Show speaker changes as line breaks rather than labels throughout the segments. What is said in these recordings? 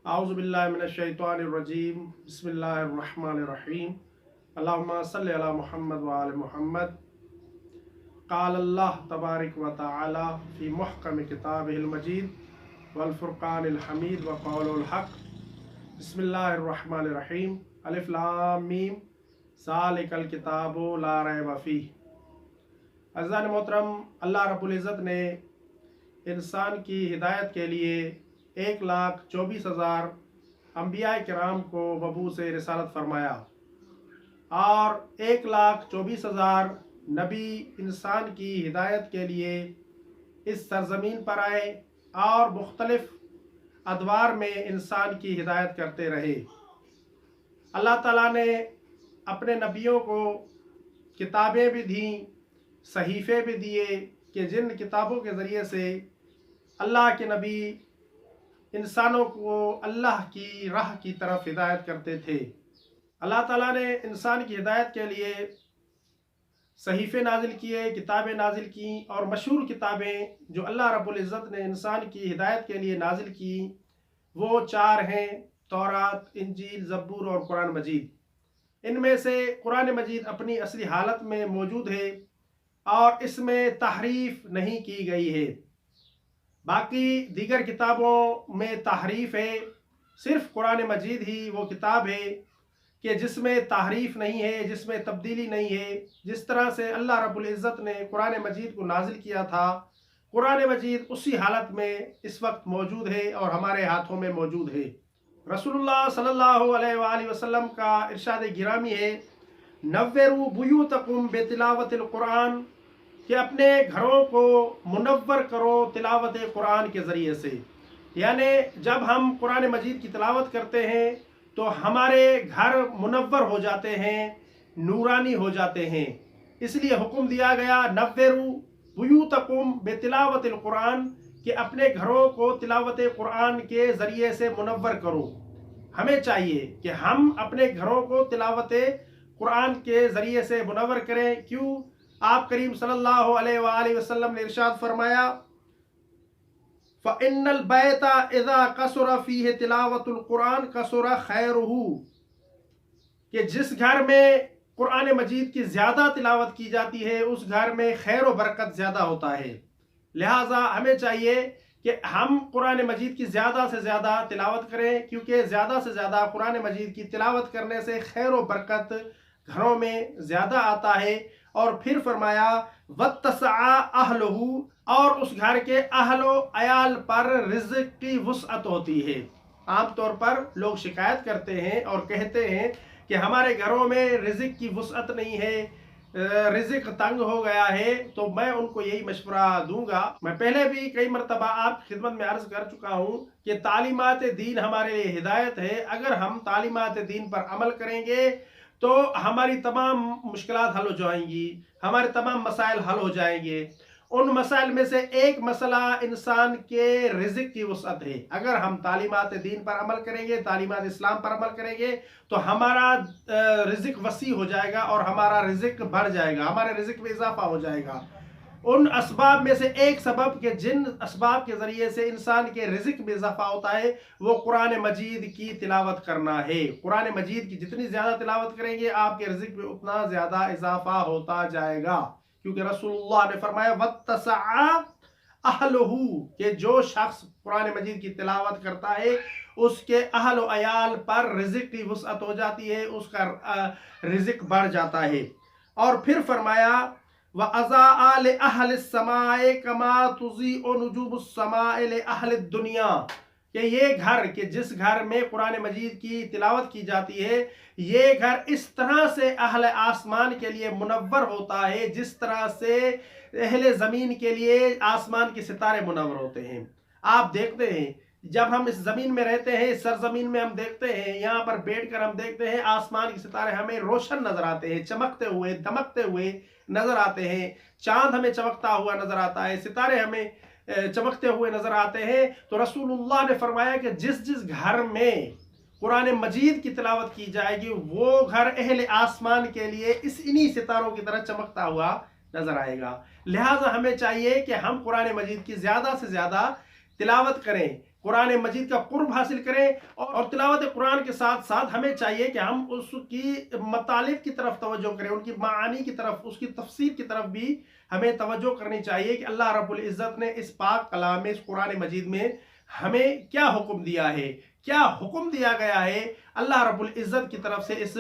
आउज़ुबिल्लाहि मिनश्शैतानिर्रजीम बिस्मिल्लाहिर्रहमानिर्रहीम अल्लाहुम्मा सल्लि अला मुहम्मद व आलि मुहम्मद क़ाल अल्लाह तबारक व तआला फ़ी मुहकम किताबिहिल मजीद वल फ़ुरक़ानिल हमीद व क़ौलुल हक़ बिस्मिल्लाहिर्रहमानिर्रहीम अलिफ लाम मीम ज़ालिकल किताबु ला रैब फ़ीह। अज़ीज़ान मोहतरम, अल्लाह रब्बुल इज़्ज़त ने इंसान की हिदायत के लिए 1,24,000 अम्बिया किराम को मबूस रिसालत फरमाया और 1,24,000 नबी इंसान की हिदायत के लिए इस सरजमीन पर आए और मुख्तलिफ अदवार में इंसान की हिदायत करते रहे। अल्लाह ताला ने अपने नबियों को किताबें भी दी, सहीफ़े भी दिए कि जिन किताबों के ज़रिए से अल्लाह के नबी इंसानों को अल्लाह की राह की तरफ हिदायत करते थे। अल्लाह ताला ने इंसान की हिदायत के लिए सहीफ़े नाजिल किए, किताबें नाजिल की और मशहूर किताबें जो अल्लाह रब्बुल इज़्ज़त ने इंसान की हिदायत के लिए नाजिल की वो 4 हैं: तौरात, इंजील, ज़बूर और कुरान मजीद। इनमें से कुरान मजीद अपनी असली हालत में मौजूद है और इसमें तहरीफ नहीं की गई है। बाकी दीगर किताबों में तहरीफ है। सिर्फ कुरान मजीद ही वो किताब है कि जिसमें तहरीफ नहीं है, जिसमें तब्दीली नहीं है। जिस तरह से अल्लाह रब्बुल इज़्ज़त ने कुरान मजीद को नाजिल किया था, कुरान मजीद उसी हालत में इस वक्त मौजूद है और हमारे हाथों में मौजूद है। रसूलुल्लाह सल्लल्लाहु अलैहि वसल्लम का इरशाद गिरामी है, नव्विरू बुयूतकुम बेतिलावतिल कुरान, कि अपने घरों को मुनव्वर करो तिलावत कुरान के ज़रिए से। यानी जब हम कुरान मजीद की तिलावत करते हैं तो हमारे घर मुनव्वर हो जाते हैं, नूरानी हो जाते हैं। इसलिए हुक्म दिया गया नव्विरू बुयूतकुम बेतिलावतिल कुरान, कि अपने घरों को तिलावत कुरान के ज़रिए से मुनव्वर करो। हमें चाहिए कि हम अपने घरों को तिलावत कुरान के ज़रिए से मुनव्वर करें। क्यों? आप करीम सल्लल्लाहु अलैहि वसल्लम ने इरशाद फरमाया, फ़इन्नल बैता इज़ा कसुरा फ़ीहि तिलावतुल कुरान कसुरा खैरुहु, कि जिस घर में कुरान मजीद की ज़्यादा तिलावत की जाती है उस घर में खैर व बरकत ज़्यादा होता है। लिहाजा हमें चाहिए कि हम कुरान मजीद की ज़्यादा से ज़्यादा तिलावत करें, क्योंकि ज़्यादा से ज़्यादा कुरान मजीद की तिलावत करने से खैर व बरकत घरों में ज़्यादा आता है। और फिर फरमाया वत्तसअ अहलहू, और उस घर के अहलो अयाल पर रिज़्क़ की वुसअत होती है। आमतौर पर लोग शिकायत करते हैं और कहते हैं कि हमारे घरों में रिज़्क़ की वुसअत नहीं है, रिज़्क़ तंग हो गया है। तो मैं उनको यही मशवरा दूंगा। मैं पहले भी कई मरतबा आपकी खिदमत में अर्ज़ कर चुका हूँ कि तालीमात दीन हमारे लिए हिदायत है। अगर हम तालीमात दीन पर अमल करेंगे तो हमारी तमाम मुश्किलात हल हो जाएंगी, हमारे तमाम मसाइल हल हो जाएंगे। उन मसाइल में से एक मसला इंसान के रिज़्क़ की वसअत है। अगर हम तालीमात दीन पर अमल करेंगे, तालीमात इस्लाम पर अमल करेंगे तो हमारा रिज़्क़ वसी हो जाएगा और हमारा रिज़्क़ बढ़ जाएगा, हमारे रिज़्क़ में इजाफा हो जाएगा। उन असबाब में से एक सबब के जिन असबाब के ज़रिए से इंसान के रिज़्क़ में इजाफा होता है वो कुरान मजीद की तिलावत करना है। कुरान मजीद की जितनी ज़्यादा तिलावत करेंगे आपके रिज़्क़ में उतना ज़्यादा इजाफा होता जाएगा, क्योंकि रसूलुल्लाह ने फरमाया वत्तसअ अहलहू, कि जो शख्स कुरान मजीद की तिलावत करता है उसके अहल व अयाल पर रिज़्क़ की वुसअत हो जाती है, उसका रिज़्क़ बढ़ जाता है। और फिर फरमाया व अज़ा ले अहल समाए कमा तुज़ी ओ नुजूबुस समाए ले अहल दुनिया, कि ये घर के जिस घर में कुरान मजीद की तिलावत की जाती है ये घर इस तरह से अहल आसमान के लिए मुनव्वर होता है जिस तरह से अहले ज़मीन के लिए आसमान के सितारे मुनव्वर होते हैं। आप देखते हैं जब हम इस ज़मीन में रहते हैं, इस सरजमीन में हम देखते हैं, यहाँ पर बैठकर हम देखते हैं आसमान के सितारे हमें रोशन नजर आते हैं, चमकते हुए दमकते हुए नजर आते हैं। चांद हमें चमकता हुआ नजर आता है, सितारे हमें चमकते हुए नजर आते हैं। तो रसूलुल्लाह ने फरमाया कि जिस जिस घर में कुरान मजीद की तिलावत की जाएगी वो घर अहले आसमान के लिए इन्हीं सितारों की तरह चमकता हुआ नजर आएगा। लिहाजा हमें चाहिए कि हम कुरान मजीद की ज़्यादा से ज़्यादा तिलावत करें, कुरान मजीद का कुर्ब हासिल करें। और तिलावत कुरान के साथ साथ हमें चाहिए कि हम उसकी मतालिब की तरफ तवज्जो करें, उनकी मानी की तरफ, उसकी तफसीर की तरफ भी हमें तवज्जो करनी चाहिए कि अल्लाह रब्बुल इज़्ज़त ने इस पाक कलाम में, इस कुरान मजीद में हमें क्या हुक्म दिया है, क्या हुक्म दिया गया है अल्लाह रब्बुल इज़्ज़त की तरफ से इस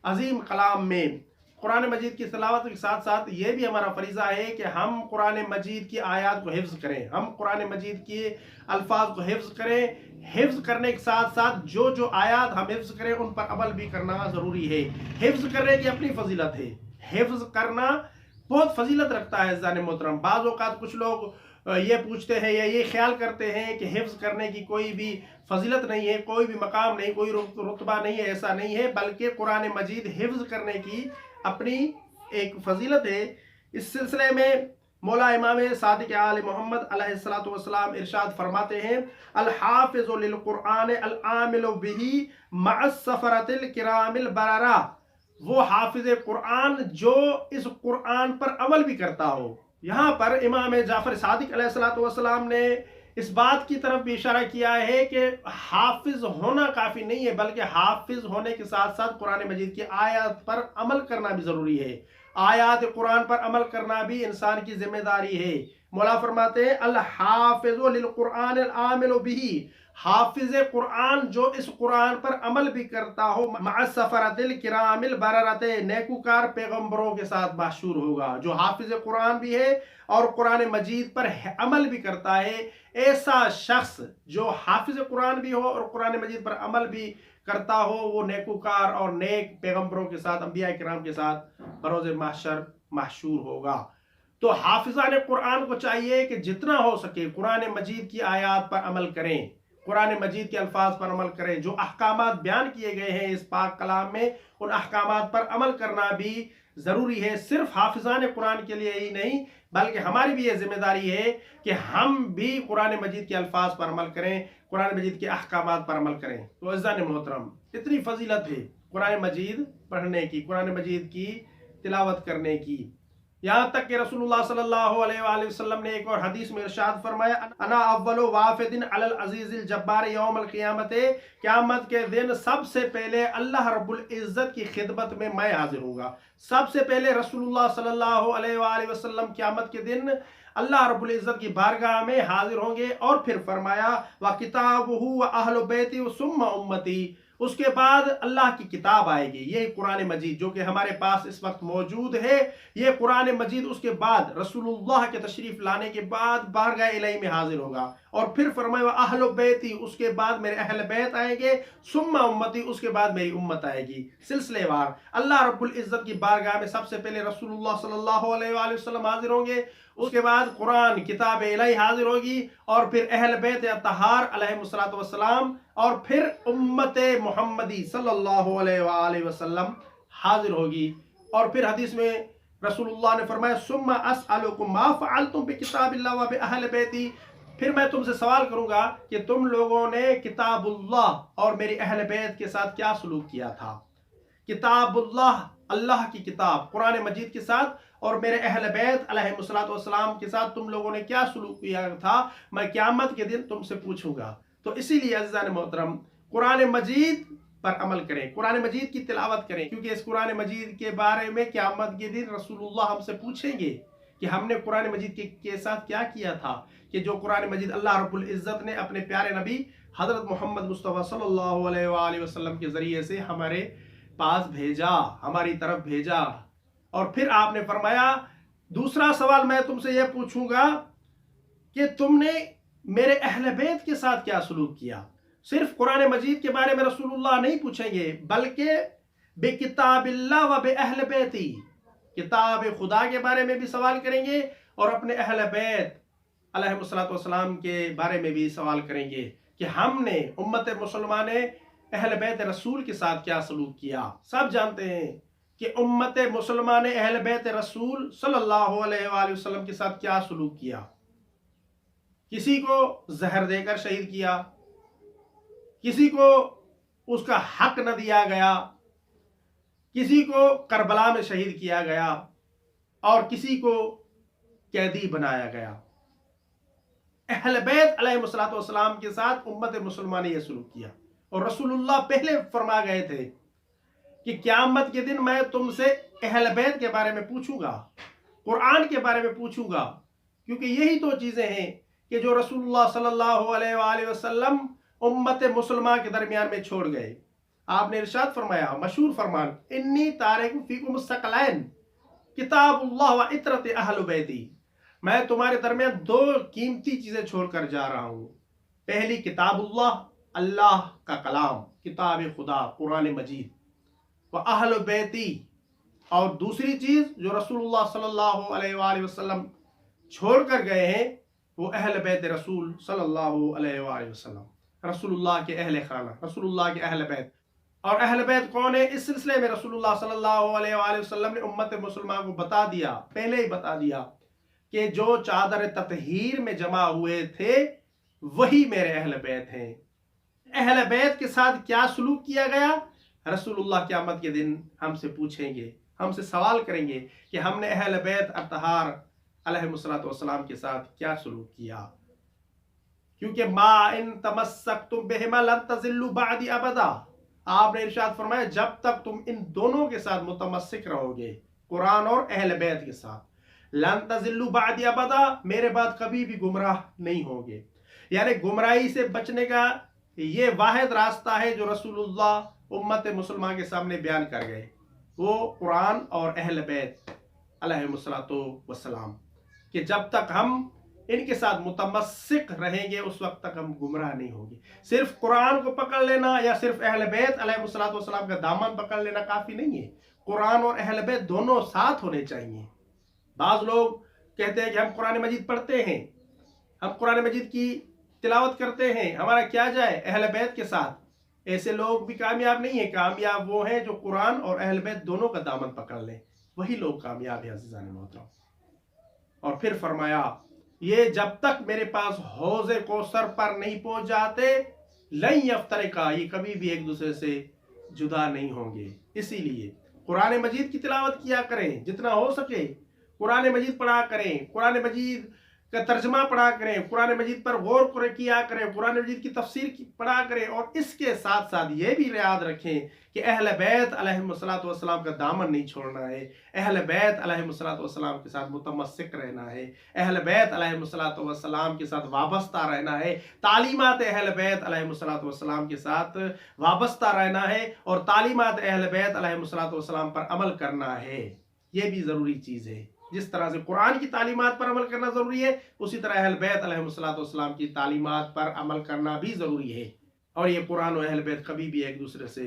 अजीम कलाम में। कुरान मजीद की तिलावत के साथ साथ ये भी हमारा फरीज़ा है कि हम कुरान मजीद की आयत को हिफ्ज़ करें, हम कुरान मजीद के अल्फाज को हिफ्ज़ करें। हिफ्ज़ करने के साथ साथ जो जो आयत हम हिफ्ज़ करें उन पर अमल भी करना ज़रूरी है। हिफ्ज़ करने की अपनी फजीलत है, हिफ्ज़ करना बहुत फजीलत रखता है जाने मोहतरम। बाज़ औक़ात कुछ लोग ये पूछते हैं या ये ख्याल करते हैं कि हिफ्ज़ करने की कोई भी फजीलत नहीं है, कोई भी मकाम नहीं, कोई रुतबा नहीं है। ऐसा नहीं है, बल्कि कुरान मजीद हिफ्ज़ करने की अपनी एक फजीलत है। इस सिलसिले में मौला इमाम सादिक आल मोहम्मद अलैहिस्सलातु वस्सलाम इरशाद फरमाते हैं, अल हाफिज़ु लिल कुरान अल आमिलु बिही मअस सफरतिल किरामिल बरारा। वो हाफिज कुरान जो इस कुरान पर अमल भी करता हो। यहाँ पर इमाम जाफर सादिक अलैहिस्सलातु वस्सलाम ने इस बात की तरफ भी इशारा किया है कि हाफिज होना काफी नहीं है, बल्कि हाफिज होने के साथ साथ कुरान मजीद की आयत पर अमल करना भी जरूरी है। आयत कुरान पर अमल करना भी इंसान की जिम्मेदारी है। मौला फरमाते हैं, अल हाफिज़ु लिल कुरान अल आमिलु बिही, हाफिज कुरान जो इस कुरान पर अमल भी करता हो, मअस सफरतिल किरामिल बररते, नेकूकार पैगंबरों के साथ मशहूर होगा। जो हाफिज कुरान भी है और कुरान मजीद पर अमल भी करता है, ऐसा शख्स जो हाफिज कुरान भी हो और कुरान मजीद पर अमल भी करता हो, वो नेकूकार और नेक पैगंबरों के साथ, अंबिया किराम के साथ बरोज़ महशर मशहूर होगा। तो हाफिज़ान कुरान को चाहिए कि जितना हो सके कुरान मजीद की आयत पर अमल करें, कुरान मजीद के अल्फाज पर अमल करें। जो अहकामात बयान किए गए हैं इस पाक कलाम में, उन अहकामात पर अमल करना भी ज़रूरी है। सिर्फ हाफिज़ान कुरान के लिए ही नहीं, बल्कि हमारी भी ये जिम्मेदारी है कि हम भी कुरान मजीद के अल्फाज पर अमल करें, कुरान मजीद के अहकामात पर अमल करें। तो अज़ीज़ान मोहतरम, इतनी फजीलत है कुरान मजीद पढ़ने की, कुरान मजीद की तिलावत करने की। यहाँ तक कि रसूलुल्लाह सल्लल्लाहु अलैहि वसल्लम ने एक और हदीस में इरशाद फरमाया, अना अव्वलु वाफिदिन अलल अजीजिल जब्बार यौमल क़ियामत, क़यामत के दिन सबसे पहले अल्लाह रब्बुल इज़्ज़त की खिदमत में मैं हाजिर होऊंगा। सबसे पहले रसूलुल्लाह सल्लल्लाहु अलैहि वसल्लम क़यामत के दिन अल्लाह रब्बुल इज़्ज़त की बारगाह में हाजिर होंगे। और फिर फरमाया, व किताबुहु व अहलु बैती सुम्मा उम्मती, उसके बाद अल्लाह की किताब आएगी, ये कुरान मजीद जो कि हमारे पास इस वक्त मौजूद है। ये कुरान मजीद उसके बाद रसूलुल्लाह के तशरीफ लाने के बाद बारगाह इलाही में हाजिर होगा। और फिर फरमाया अहल बैती, उसके बाद मेरे अहल बैत आएंगे, सुम्मा उम्मती, उसके बाद मेरी उम्मत आएगी। सिलसिलेवार अल्लाह रब्बुल इज़्ज़त की बारगाह में सबसे पहले रसूलुल्लाह सल्लल्लाहु अलैहि वसल्लम हाजिर होंगे, उसके बाद कुरान किताब इलाही हाजिर होगी, और फिर अहल बैत अत्तहार अलैहिमुस्सलातु वस्सलाम, और फिर उम्मत मोहम्मदी सल्लल्लाहु अलैहि वसल्लम हाजिर होगी। और फिर हदीस में रसूलुल्लाह ने फरमाया, सुम्मा अस्अलुकुम मा फ़अलतुम बिकिताबिल्लाह व बिअहल बैती, फिर मैं तुमसे सवाल करूंगा कि तुम लोगों ने किताबुल्लाह और मेरी अहल बैत के साथ क्या सलूक किया था। किताबुल्लाह, अल्लाह की किताब कुरान मजीद के साथ, और मेरे अहल बैत अलैहिमुस्सलातु वस्सलाम के साथ तुम लोगों ने क्या सलूक किया था, मैं क़यामत के दिन तुमसे पूछूंगा। तो इसीलिए अज़ीज़ान मोहतरम, कुरान मजीद पर अमल करें, कुरान मजीद की तिलावत करें, क्योंकि इस कुरान मजीद के बारे में क़यामत के दिन रसूलुल्लाह हमसे पूछेंगे कि हमने कुरान मजीद के साथ क्या किया था, कि जो कुरान मजीद अल्लाह रब्बुल इज़्ज़त ने अपने प्यारे नबी हज़रत मोहम्मद मुस्तफ़ा सल्लल्लाहु अलैहि वसल्लम के ज़रिए से हमारे पास भेजा, हमारी तरफ भेजा। और फिर आपने फरमाया, दूसरा सवाल मैं तुमसे यह पूछूंगा कि तुमने मेरे अहले बैत के साथ क्या सलूक किया। सिर्फ कुरान मजीद के बारे में रसूलुल्लाह नहीं पूछेंगे, बल्कि बेकिताबिल्लाह व बे अहले बैती, किताब खुदा के बारे में भी सवाल करेंगे, और अपने अहले बैत अलैहिमुस्सलातु वस्सलाम के बारे में भी सवाल करेंगे कि हमने उम्मत मुसलमान अहले बैत रसूल के साथ क्या सलूक किया। सब जानते हैं कि उम्मत मुसलमान अहल बैत रसूल सल्लल्लाहु अलैहि वसल्लम के साथ क्या सलूक किया। किसी को जहर देकर शहीद किया, किसी को उसका हक न दिया गया, किसी को करबला में शहीद किया गया, और किसी को कैदी बनाया गया। अहल बैत अलैहिस्सलातु वस्सलाम के साथ उम्मत मुसलमान ने यह सलूक किया। और रसूलुल्लाह पहले फरमा गए थे कि क़यामत के दिन मैं तुमसे अहल बैत के बारे में पूछूंगा, कुरान के बारे में पूछूंगा, क्योंकि यही दो चीजें हैं कि जो रसूलुल्लाह सल्लल्लाहु अलैहि वसल्लम उम्मत मुसलमान के दरमियान में छोड़ गए। आपने इरशाद फरमाया, मशहूर फरमान, इन्नी तारिकुम फीकुम सकलैन किताबुल्लाह व इतरत अहल बैती, मैं तुम्हारे दरमियान दो कीमती चीजें छोड़कर जा रहा हूं। पहली किताबुल्लाह, अल्लाह का कलाम, किताब खुदा कुरान मजीद, व अहल बैती, और दूसरी चीज जो रसूलुल्लाह सल्लल्लाहु अलैहि वसल्लम छोड़ कर गए हैं वो अहल बैत रसूल सल्लल्लाहु अलैहि वसल्लम, रसूलुल्लाह के अहल खाना, रसूलुल्लाह के अहल बैत। और अहल बैत कौन है? इस सिलसिले में रसूलुल्लाह सल्लल्लाहु अलैहि वसल्लम ने उम्मत मुसलमान को बता दिया, पहले ही बता दिया कि जो चादर ततहीर में जमा हुए थे वही मेरे अहल बैत हैं। अहल बैत के साथ क्या सलूक किया गया? रसूलुल्लाह क़यामत के दिन हमसे पूछेंगे, हमसे सवाल करेंगे कि हमने अहल बैत अतहार अलैहिस्सलातु वस्सलाम के साथ क्या सलूक किया। क्योंकि मा इन तमस्सकतुम बिहिमा लन तज़िल्लु बादी अबदा, आपने इरशाद फरमाया जब तक तुम इन दोनों के साथ मुतमस्सिक रहोगे, कुरान और अहल बैत के साथ, लन तज़िल्लु बादी अबदा, मेरे बाद कभी भी गुमराह नहीं होगे। यानी गुमराही से बचने का ये वाहिद रास्ता है जो रसूलुल्लाह उम्मत मुसलमान के सामने बयान कर गए, वो कुरान और अहल बैत अलैहिस्सलातु वस्सलाम, कि जब तक हम इनके साथ मुतमस्सिक रहेंगे उस वक्त तक हम गुमराह नहीं होंगे। सिर्फ कुरान को पकड़ लेना या सिर्फ अहल बैत अलैहिस्सलातु वस्सलाम का दामन पकड़ लेना काफी नहीं है, कुरान और अहल बैत दोनों साथ होने चाहिए। बाज लोग कहते हैं कि हम कुरान मजीद पढ़ते हैं, हम कुरान मजीद की तिलावत करते हैं, हमारा क्या जाए अहल बैत के साथ। ऐसे लोग भी कामयाब नहीं है, कामयाब वो हैं जो कुरान और अहल बैत दोनों का दामन पकड़ लें, वही लोग कामयाब है अज़ीज़ान मोहतरम। और फिर फरमाया, ये जब तक मेरे पास हौज़े कौसर पर नहीं पहुंच जाते लन यफ्तरिका, ये कभी भी एक दूसरे से जुदा नहीं होंगे। इसीलिए कुरान मजीद की तिलावत किया करें, जितना हो सके कुरान मजीद पढ़ा करें, कुरान मजीद का तर्जमा पढ़ा करें, कुरान मजीद पर गौर किया करें, कुरान मजीद की तफसीर पढ़ा करें। और इसके साथ साथ ये भी याद रखें कि अहल बैत अलैहिस्सलातु वस्सलाम का दामन नहीं छोड़ना है, अहल बैत अलैहिस्सलातु वस्सलाम के साथ मुतमस्सिक रहना है, अहल बैत अलैहिस्सलातु वस्सलाम के साथ वाबस्ता रहना है, तालीमात अहल बैत अलैहिस्सलातु वस्सलाम के साथ वाबस्ता रहना है, और तालीमात अहल बैत अलैहिस्सलातु वस्सलाम पर अमल करना है। ये भी ज़रूरी चीज़ है। जिस तरह से कुरान की तालीमात पर अमल करना जरूरी है, उसी तरह अहल बैत अलैहिस्सलातु वस्सलाम की तालीमात पर अमल करना भी जरूरी है। और ये कुरान और अहल बैत कभी भी एक दूसरे से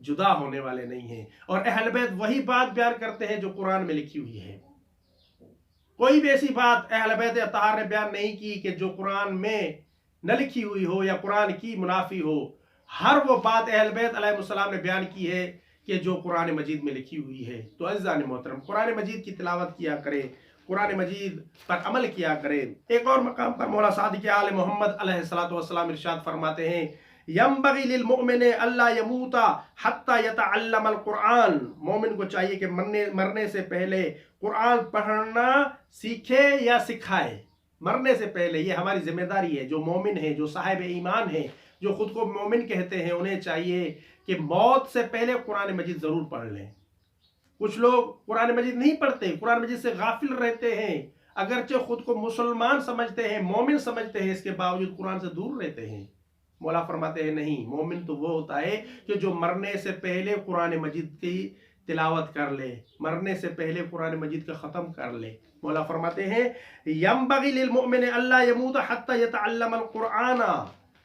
जुदा होने वाले नहीं हैं। और अहल बैत वही बात बयान करते हैं जो कुरान में लिखी हुई है। कोई भी ऐसी बात अहल बैत अतहार ने बयान नहीं की कि जो कुरान में न लिखी हुई हो या कुरान की मुनाफी हो। हर वो बात अहल बैत अलैहिस्सलाम ने बयान की है कि जो कुरान मजीद में लिखी हुई है। तो अज़ीज़ान मोहतरम, कुरान मजीद की तिलावत किया करें, कुरान मजीद पर अमल किया करें। एक और मकाम पर मौला सादिक़ आले मोहम्मद अलैहिस्सलातु वस्सलाम इरशाद फरमाते हैं, यंबगी लिल मुमिन अल्ला यमूता हत्ता यतअल्लमल कुरान, मोमिन को चाहिए कि मरने से पहले कुरान पढ़ना सीखे या सिखाए। मरने से पहले ये हमारी जिम्मेदारी है। जो मोमिन है, जो साहिब ईमान है, जो खुद को मोमिन कहते हैं, उन्हें चाहिए कि मौत से पहले कुरान मजीद जरूर पढ़ लें। कुछ लोग कुरान मजीद नहीं पढ़ते, कुरान मजीद से गाफिल रहते हैं, अगरचे खुद को मुसलमान समझते हैं, मोमिन समझते हैं, इसके बावजूद कुरान से दूर रहते हैं। मौला फरमाते हैं नहीं, मोमिन तो वो होता है कि जो मरने से पहले कुरान मजीद की तिलावत कर ले, मरने से पहले कुरान मजीद का ख़त्म कर ले। मौला फरमाते हैं यंबगी लिल मुमिन अल्ला यमूत हत्ता यतअल्लमल कुराना,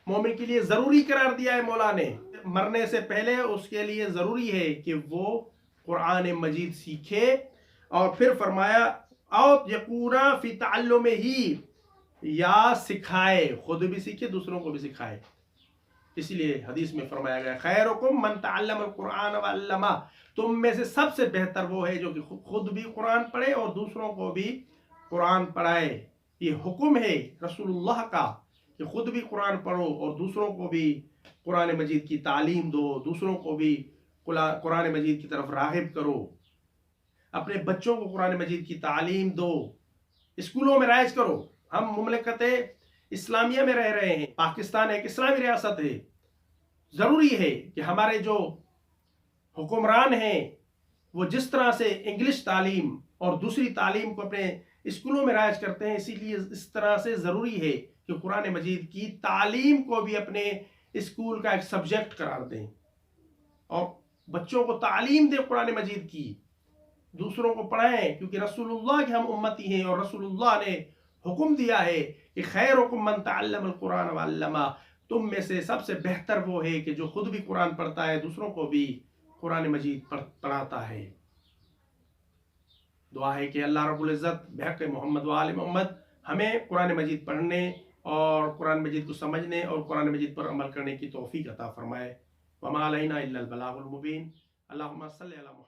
मोमिन के लिए ज़रूरी करार दिया है मौला ने, मरने से पहले उसके लिए ज़रूरी है कि वो कुरान मजीद सीखे। और फिर फरमाया औ यकूना फी तअल्लुम ही, या सिखाए, खुद भी सीखे दूसरों को भी सिखाए। इसलिए हदीस में फरमाया गया खैरुकुम मन तअल्लमल कुरान व अल्लमा, तुम में से सबसे बेहतर वो है जो कि खुद भी कुरान पढ़े और दूसरों को भी कुरान पढ़ाए। ये हुक्म है रसूलुल्लाह का कि खुद भी कुरान पढ़ो और दूसरों को भी कुरान मजीद की तालीम दो, दूसरों को भी कुरान मजीद की तरफ राग़िब करो, अपने बच्चों को कुरान मजीद की तालीम दो, स्कूलों में राइज करो। हम मुमलकत इस्लामिया में रह रहे हैं, पाकिस्तान एक इस्लामी रियासत है, ज़रूरी है कि हमारे जो हुक्मरान हैं वो जिस तरह से इंग्लिश तालीम और दूसरी तालीम को अपने स्कूलों में राइज करते हैं, इसीलिए इस तरह से ज़रूरी है कि कुरान मजीद की तालीम को भी अपने स्कूल का एक सब्जेक्ट करार दें और बच्चों को तालीम दें कुरान मजीद की, दूसरों को पढ़ाएं, क्योंकि रसूलुल्लाह की हम उम्मती हैं और रसूलुल्लाह ने हुक्म दिया है कि खैरुकुम मन तअल्लमल कुरान व अल्लमा, तुम में से सबसे बेहतर वो है कि जो खुद भी कुरान पढ़ता है, दूसरों को भी कुरान मजीद पढ़ाता है। दुआ है कि अल्लाह रब्बुल इज़्ज़त बहक़ मोहम्मद व आले मोहम्मद हमें कुरान मजीद पढ़ने और कुरान मजीद को समझने और कुरान मजीद पर अमल करने की तौफीक अता फरमाए। वमा अलैना इल्लल बलागुल मुबीन। अल्लाहुम्मा सल्लि अला मुहम्मद।